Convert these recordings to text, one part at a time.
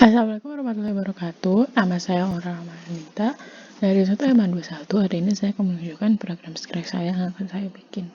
Assalamualaikum warahmatullahi wabarakatuh. Nama saya Aura Manita. Dari Soto Eman 21, hari ini saya akan menunjukkan program Scratch saya yang akan saya bikin.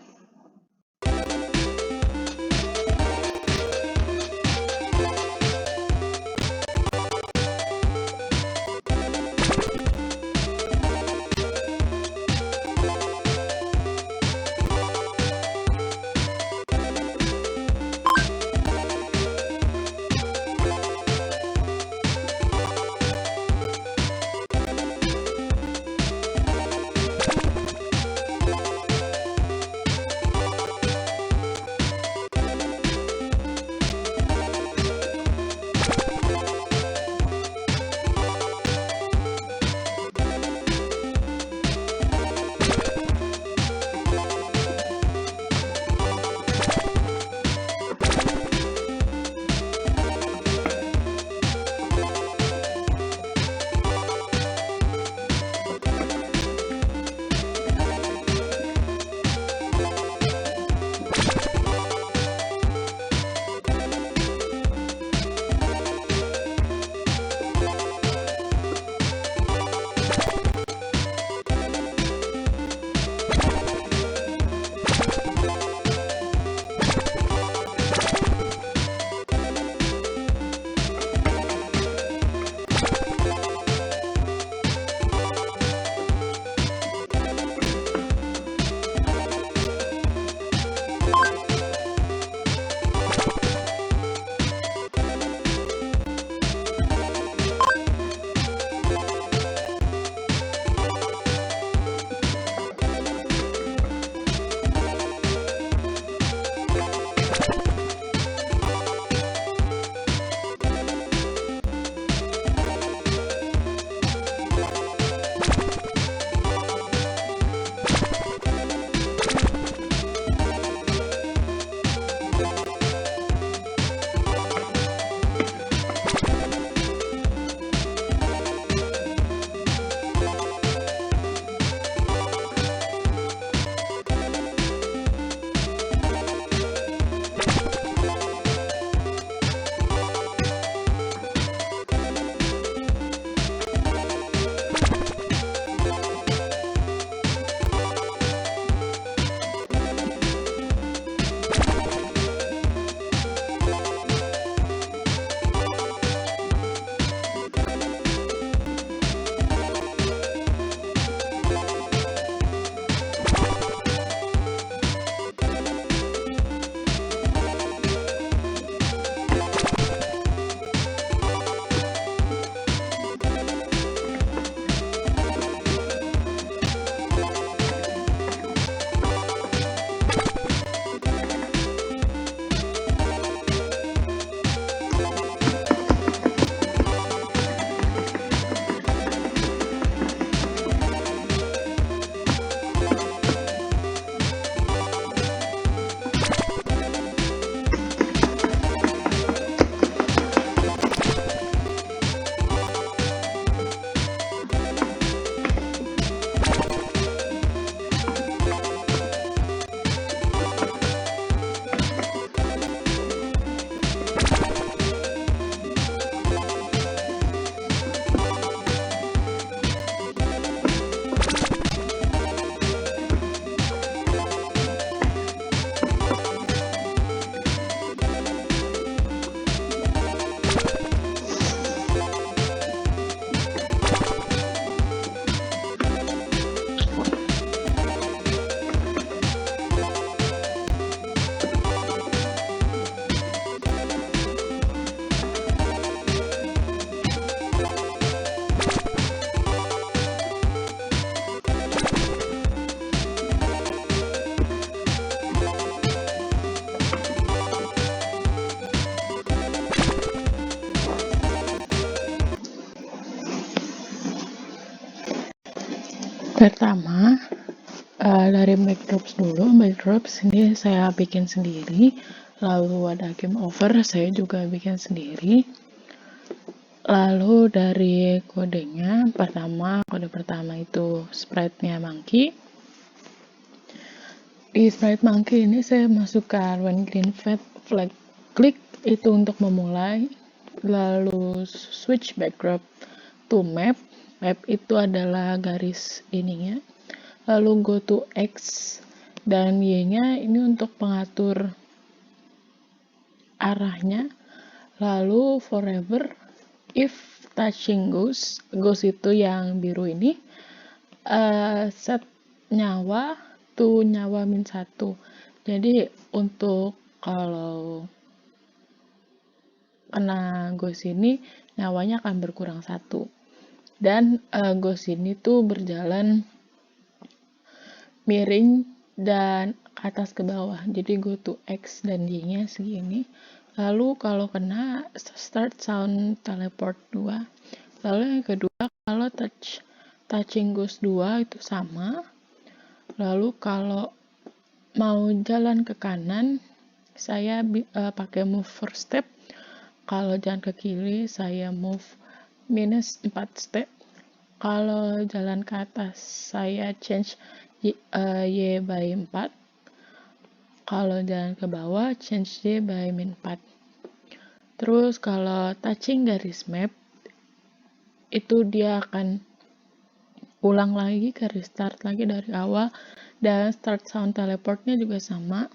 Pertama, dari backdrops dulu. Backdrops ini saya bikin sendiri. Lalu ada game over, saya juga bikin sendiri. Lalu dari kodenya, kode pertama itu sprite-nya monkey. Di sprite monkey ini saya masukkan when green flag click itu untuk memulai. lalu switch backdrop to map. Map itu adalah garis ininya, lalu go to X, dan Y-nya ini untuk pengatur arahnya, lalu forever if touching ghost itu yang biru ini, set nyawa to nyawa -1. Jadi untuk kalau kena ghost ini nyawanya akan berkurang 1, dan ghost ini tuh berjalan miring dan atas ke bawah, jadi go to X dan Y nya segini. Lalu kalau kena start sound teleport 2. Lalu yang kedua, kalau touching ghost 2 itu sama. Lalu kalau mau jalan ke kanan, saya pakai move first step. Kalau jalan ke kiri, saya move -4 step. Kalau jalan ke atas, saya change Y by 4. Kalau jalan ke bawah, change Y by -4. Terus kalau touching garis map, itu dia akan ulang lagi ke restart lagi dari awal, dan start sound teleportnya juga sama.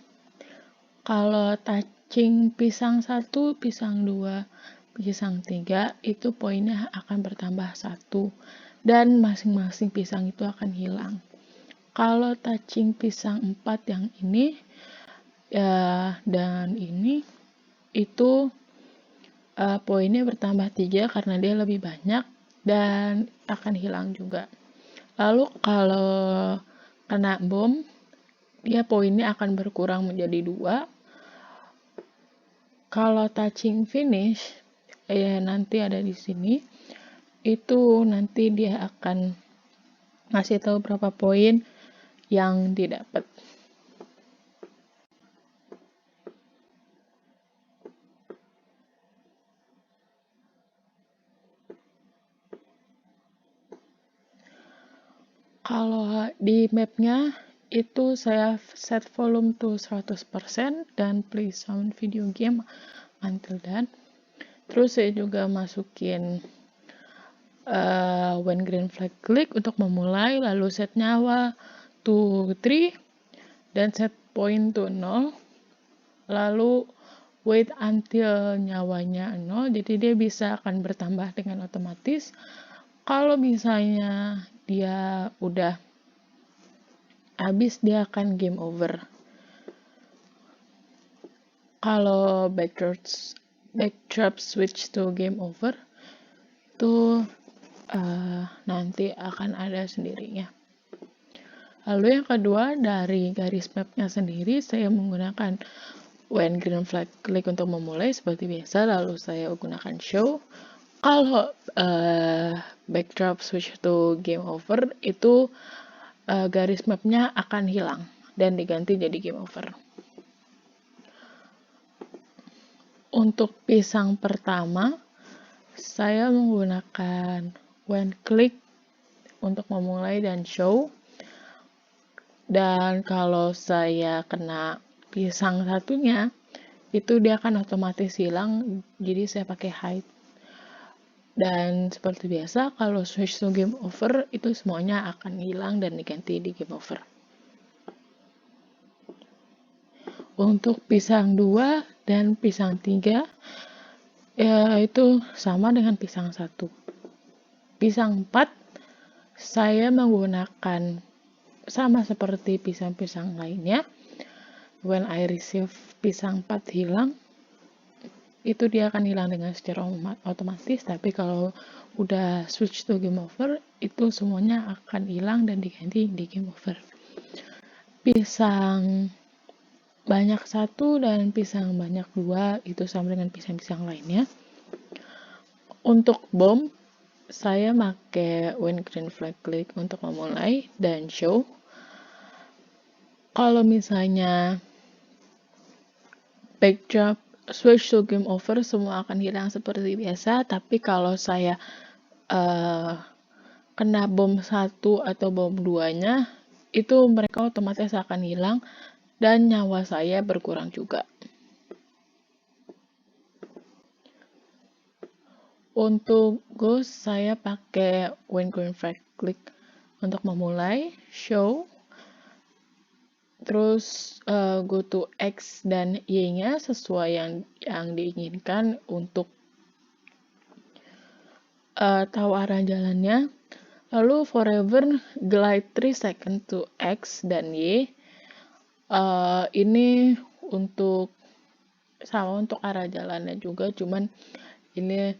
Kalau touching pisang 1, pisang 2, pisang 3, itu poinnya akan bertambah 1, dan masing-masing pisang itu akan hilang. Kalau touching pisang 4 yang ini ya, dan ini itu poinnya bertambah 3 karena dia lebih banyak dan akan hilang juga. Lalu kalau kena bom, dia poinnya akan berkurang menjadi 2. Kalau touching finish, nanti ada di sini, itu nanti dia akan ngasih tahu berapa poin yang didapat. Kalau di mapnya itu saya set volume to 100% dan play sound video game until done. Terus saya juga masukin when green flag click untuk memulai, lalu set nyawa to 3 dan set point to 0, lalu wait until nyawanya 0, jadi dia bisa akan bertambah dengan otomatis. Kalau misalnya dia udah habis, dia akan game over. Kalau backdrop switch to game over itu nanti akan ada sendirinya. Lalu yang kedua, dari garis mapnya sendiri saya menggunakan when green flag click untuk memulai seperti biasa, lalu saya gunakan show. Kalau backdrop switch to game over itu garis mapnya akan hilang dan diganti jadi game over. Untuk pisang pertama, saya menggunakan when click untuk memulai dan show. Dan kalau saya kena pisang satunya, itu dia akan otomatis hilang, jadi saya pakai hide. Dan seperti biasa, kalau switch to game over, itu semuanya akan hilang dan diganti di game over. Untuk pisang 2 dan pisang 3, ya itu sama dengan pisang 1. Pisang 4, saya menggunakan sama seperti pisang-pisang lainnya. When I receive pisang 4 hilang, itu dia akan hilang dengan secara otomatis, tapi kalau udah switch to game over, itu semuanya akan hilang dan diganti di game over. Pisang banyak 1 dan pisang banyak 2 itu sama dengan pisang-pisang lainnya. Untuk bom, saya pakai when green flag click untuk memulai dan show. Kalau misalnya backdrop switch to game over, semua akan hilang seperti biasa, tapi kalau saya kena bom 1 atau bom 2-nya, itu mereka otomatis akan hilang dan nyawa saya berkurang juga. Untuk Ghost saya pakai when going right click untuk memulai show, terus go to X dan Y-nya sesuai yang diinginkan untuk tahu arah jalannya. Lalu forever glide 3 second to X dan Y. Ini sama untuk arah jalannya juga, cuman ini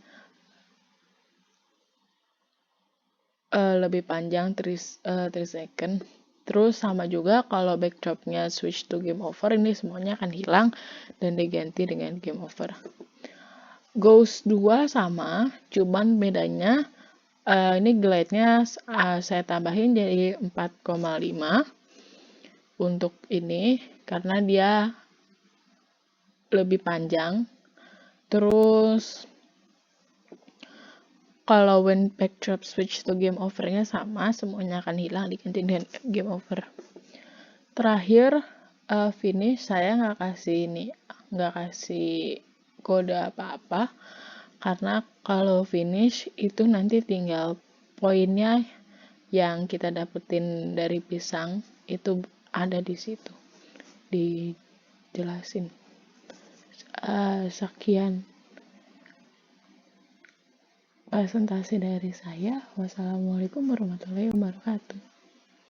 lebih panjang 3 second. Terus sama juga kalau backdropnya switch to game over, ini semuanya akan hilang dan diganti dengan game over. Ghost 2 sama, cuman bedanya ini glide-nya saya tambahin jadi 4,5 untuk ini karena dia lebih panjang. Terus kalau when backdrop switch to game over-nya sama, semuanya akan hilang diganti dengan game over. Terakhir finish, saya nggak kasih kode apa-apa karena kalau finish itu nanti tinggal poinnya yang kita dapetin dari pisang itu ada di situ dijelasin. Sekian presentasi dari saya. Wassalamualaikum warahmatullahi wabarakatuh.